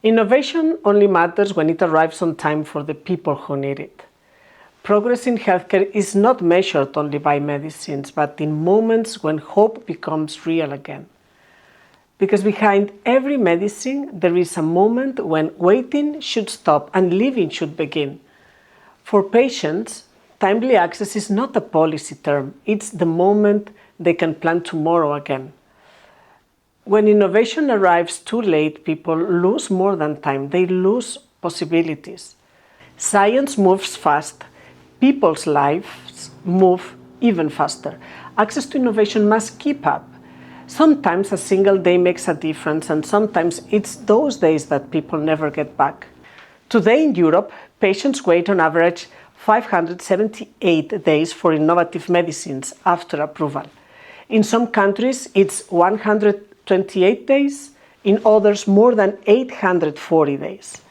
Innovation only matters when it arrives on time for the people who need it. Progress in healthcare is not measured only by medicines, but in moments when hope becomes real again. Because behind every medicine, there is a moment when waiting should stop and living should begin. For patients, timely access is not a policy term, it's the moment they can plan tomorrow again. When innovation arrives too late, people lose more than time, they lose possibilities. Science moves fast, people's lives move even faster. Access to innovation must keep up. Sometimes a single day makes a difference, and sometimes it's those days that people never get back. Today in Europe, patients wait on average 578 days for innovative medicines after approval. In some countries, it's 128 days, in others more than 840 days.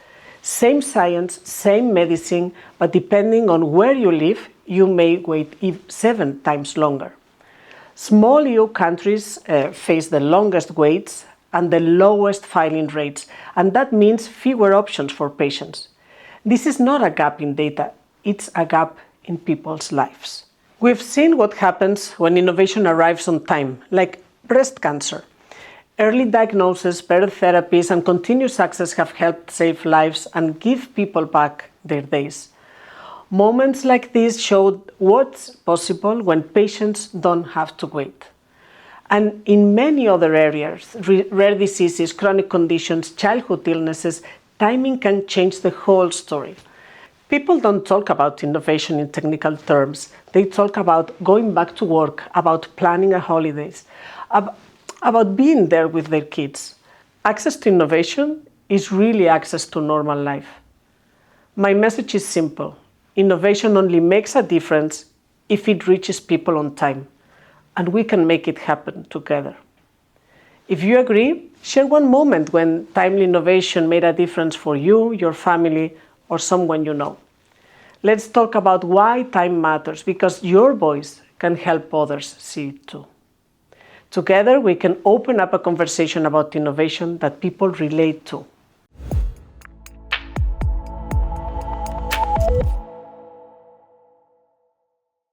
Same science, same medicine, but depending on where you live, you may wait 7 times longer. Small EU countries face the longest waits and the lowest filing rates, and that means fewer options for patients. This is not a gap in data, it's a gap in people's lives. We've seen what happens when innovation arrives on time, like breast cancer. Early diagnosis, better therapies, and continuous access have helped save lives and give people back their days. Moments like this showed what's possible when patients don't have to wait. And in many other areas, rare diseases, chronic conditions, childhood illnesses, timing can change the whole story. People don't talk about innovation in technical terms. They talk about going back to work, about planning a holidays, about being there with their kids. Access to innovation is really access to normal life. My message is simple. Innovation only makes a difference if it reaches people on time, and we can make it happen together. If you agree, share one moment when timely innovation made a difference for you, your family, or someone you know. Let's talk about why time matters, because your voice can help others see it too. Together, we can open up a conversation about innovation that people relate to.